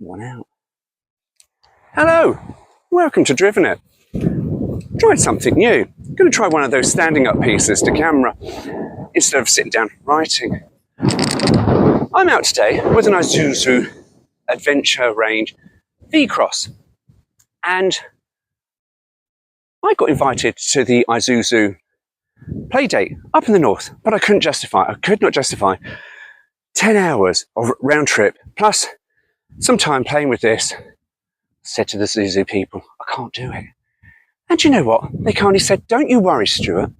one out. Hello, welcome to Driven It. Tried something new. I'm going to try one of those standing up pieces to camera instead of sitting down writing. I'm out today with an Isuzu Adventure Range V-Cross, and I got invited to the Isuzu playdate up in the north, but I could not justify 10 hours of round trip plus some time playing with this. I said to the Isuzu people, I can't do it. And you know what? They kindly said, don't you worry, Stuart.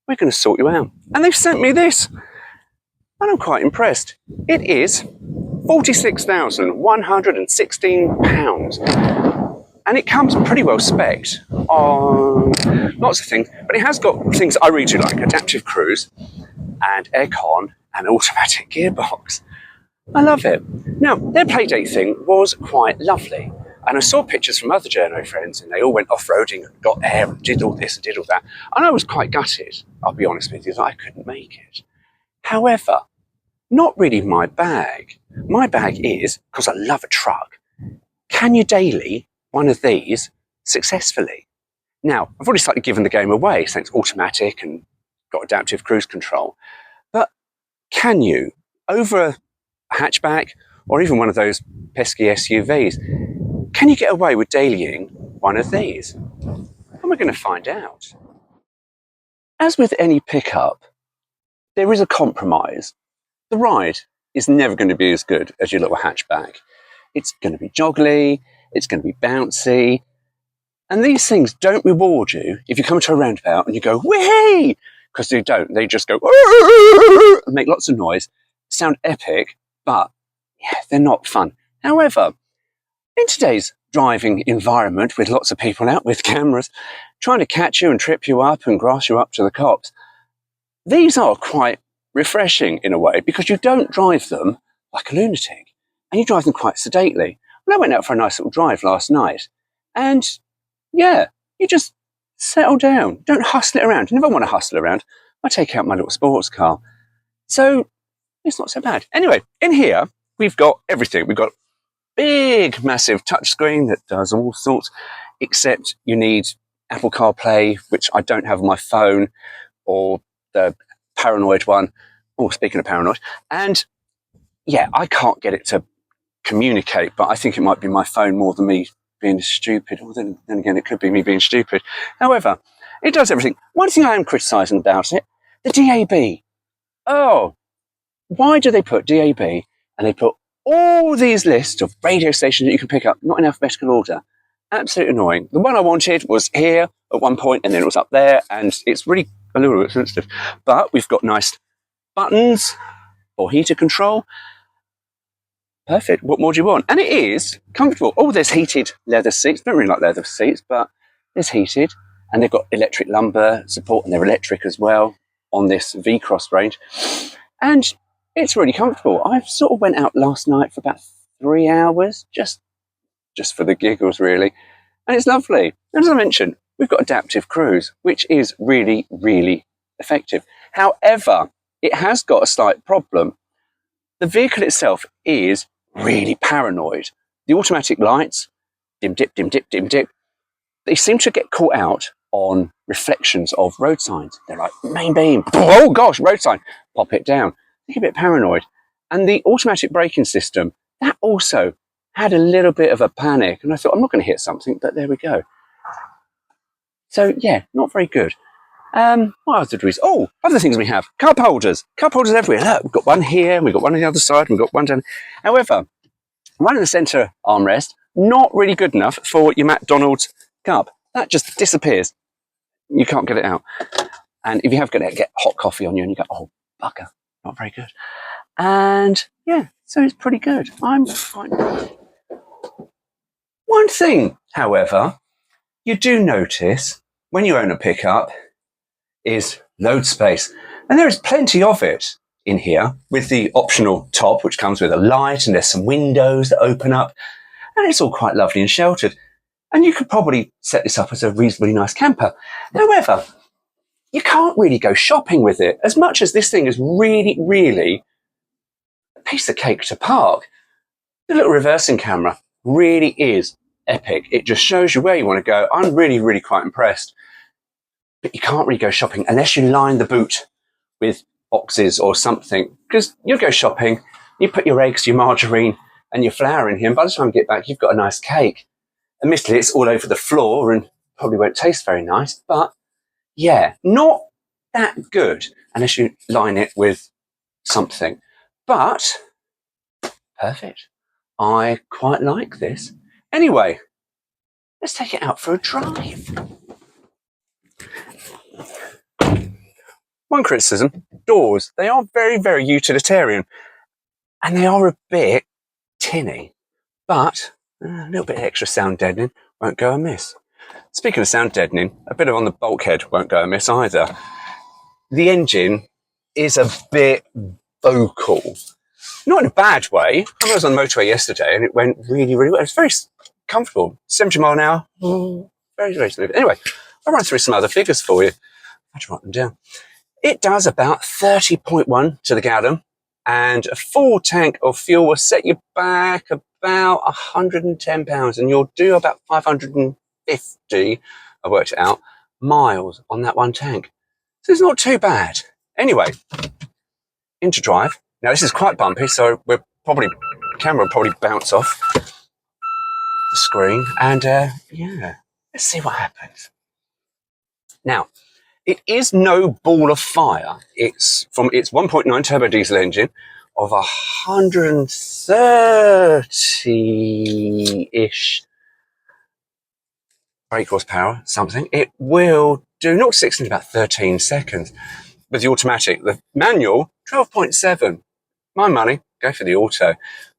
We're going to sort you out. And they've sent me this. And I'm quite impressed. It is £46,116. And it comes pretty well spec'd on lots of things. But it has got things I really do like. Adaptive cruise and aircon and automatic gearbox. I love it. Now, their playdate thing was quite lovely. And I saw pictures from other journo friends, and they all went off-roading and got air and did all this and did all that. And I was quite gutted, I'll be honest with you, that I couldn't make it. However, not really my bag. My bag is, because I love a truck, can you daily one of these successfully? Now, I've already slightly given the game away, saying it's automatic and got adaptive cruise control. But can you, over a hatchback or even one of those pesky SUVs, can you get away with dailying one of these? And we're going to find out. As with any pickup, there is a compromise. The ride is never going to be as good as your little hatchback. It's going to be joggly, it's going to be bouncy, and these things don't reward you if you come to a roundabout and you go, whee! Because they don't. They just go, and make lots of noise, sound epic, but yeah, they're not fun. However, in today's driving environment with lots of people out with cameras trying to catch you and trip you up and grass you up to the cops, these are quite refreshing in a way because you don't drive them like a lunatic and you drive them quite sedately. Well, I went out for a nice little drive last night and yeah, you just settle down. Don't hustle it around. You never want to hustle around. I take out my little sports car. So it's not so bad. Anyway, in here, we've got everything. We've got big, massive touchscreen that does all sorts, except you need Apple CarPlay, which I don't have on my phone, or the Paranoid one. Oh, speaking of paranoid. And yeah, I can't get it to communicate, but I think it might be my phone more than me being stupid. Or then again, it could be me being stupid. However, it does everything. One thing I am criticising about it, the DAB. Oh, why do they put DAB and they put all these lists of radio stations that you can pick up, not in alphabetical order? Absolutely annoying. The one I wanted was here at one point, and then it was up there, and it's really a little bit sensitive. But we've got nice buttons for heater control. Perfect. What more do you want? And it is comfortable. Oh, there's heated leather seats. Don't really like leather seats, but there's heated. And they've got electric lumbar support, and they're electric as well on this V-Cross range. And it's really comfortable. I sort of went out last night for about 3 hours, just for the giggles, really. And it's lovely. And as I mentioned, we've got adaptive cruise, which is really, really effective. However, it has got a slight problem. The vehicle itself is really paranoid. The automatic lights, dim, dip, dim, dip, dim, dip, they seem to get caught out on reflections of road signs. They're like, main beam, oh gosh, road sign, pop it down. A bit paranoid. And the automatic braking system, that also had a little bit of a panic. And I thought, I'm not going to hit something, but there we go. So yeah, not very good. What else did we? Oh, other things we have. Cup holders. Cup holders everywhere. Look, we've got one here, and we've got one on the other side, and we've got one down. However, one in the centre armrest, not really good enough for your McDonald's cup. That just disappears. You can't get it out. And if you have got it, get hot coffee on you, and you go, oh, bugger. Not very good. And yeah, so it's pretty good. I'm fine. One thing, however, you do notice when you own a pickup is load space. And there is plenty of it in here with the optional top, which comes with a light, and there's some windows that open up, and it's all quite lovely and sheltered. And you could probably set this up as a reasonably nice camper. However, you can't really go shopping with it. As much as this thing is really, really a piece of cake to park, The little reversing camera really is epic. It just shows you where you want to go. I'm really, really quite impressed. But you can't really go shopping unless you line the boot with boxes or something. Because you'll go shopping, you put your eggs, your margarine and your flour in here, and by the time you get back, you've got a nice cake. Admittedly, it's all over the floor and probably won't taste very nice, but yeah, not that good unless you line it with something. But perfect. I quite like this. Anyway, let's take it out for a drive. One criticism, doors. They are very, very utilitarian and they are a bit tinny, but a little bit extra sound deadening won't go amiss. Speaking of sound deadening, a bit of on the bulkhead won't go amiss either. The engine is a bit vocal. Not in a bad way. I was on the motorway yesterday and it went really, really well. It was very comfortable. 70 mile an hour. Very, very smooth. Anyway, I'll run through some other figures for you. I had to write them down. It does about 30.1 to the gallon, and a full tank of fuel will set you back about £110, and you'll do about 550, I worked it out, miles on that one tank. So it's not too bad. Anyway, into drive. Now this is quite bumpy, so the camera will probably bounce off the screen, and yeah, let's see what happens. Now, it is no ball of fire. It's from its 1.9 turbo diesel engine of 130-ish brake horsepower, something. It will do 0 to 60 in about 13 seconds. With the automatic, the manual, 12.7. My money, go for the auto.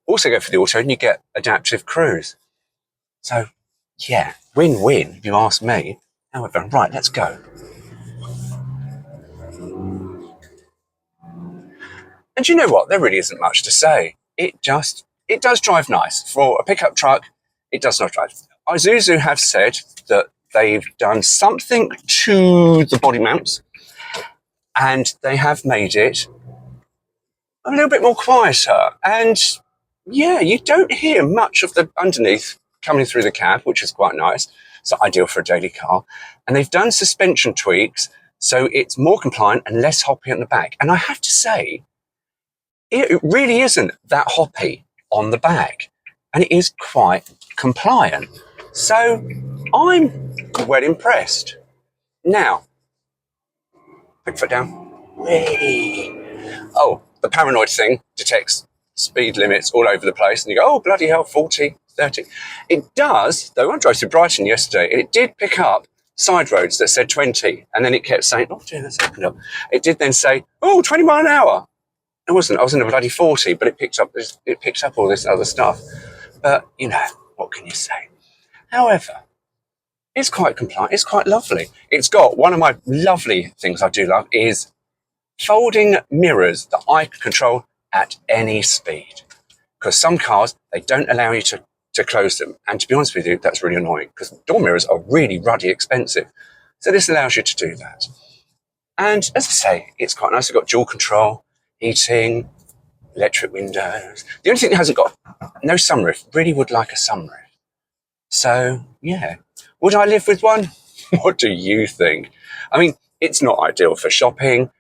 Also go for the auto and you get adaptive cruise. So, yeah, win-win, if you ask me. However, right, let's go. And you know what? There really isn't much to say. It does drive nice. For a pickup truck, it does not drive. Isuzu have said that they've done something to the body mounts and they have made it a little bit more quieter. And yeah, you don't hear much of the underneath coming through the cab, which is quite nice. So ideal for a daily car. And they've done suspension tweaks, so it's more compliant and less hoppy at the back. And I have to say, it really isn't that hoppy on the back. And it is quite compliant. So I'm well impressed. Now, put foot down. Whee! Oh, the paranoid thing detects speed limits all over the place. And you go, oh, bloody hell, 40, 30. It does, though I drove through Brighton yesterday, and it did pick up side roads that said 20. And then it kept saying, oh, dear, that's opened up. It did then say, oh, 20 mile an hour. It wasn't. I was in a bloody 40, but it picked up all this other stuff. But, you know, what can you say? However, it's quite compliant. It's quite lovely. It's got one of my lovely things I do love is folding mirrors that I can control at any speed. Because some cars, they don't allow you to close them. And to be honest with you, that's really annoying because door mirrors are really ruddy expensive. So this allows you to do that. And as I say, it's quite nice. It's got dual control, heating, electric windows. The only thing it hasn't got, no sunroof. Really would like a sunroof. So, yeah. Would I live with one? What do you think? I mean, it's not ideal for shopping.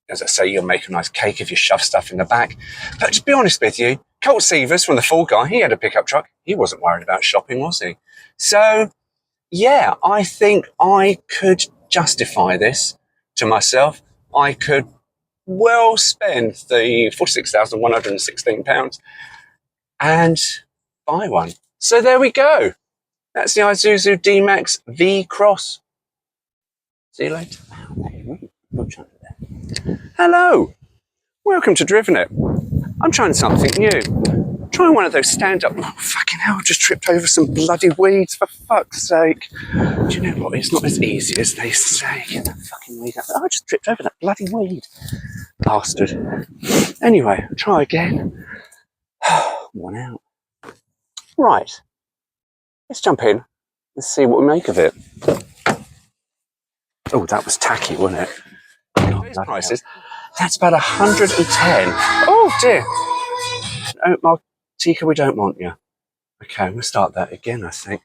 As I say, you'll make a nice cake if you shove stuff in the back. But to be honest with you, Colt Sievers from the Fall Guy, he had a pickup truck. He wasn't worried about shopping, was he? So, yeah, I think I could justify this to myself. I could well spend the £46,116 and buy one. So there we go. That's the Isuzu D-Max V-Cross. See you later. Hello. Welcome to Driven It. I'm trying something new. Trying one of those stand-up... Oh, fucking hell, I've just tripped over some bloody weeds, for fuck's sake. Do you know what? It's not as easy as they say. Get that fucking weed out. Oh, I just tripped over that bloody weed. Bastard. Anyway, try again. One out. Right. Let's jump in and see what we make of it. Oh, that was tacky, wasn't it? Today's prices. That's about 110. Oh dear. Oh, my Tika, we don't want you. Okay, we'll start that again, I think.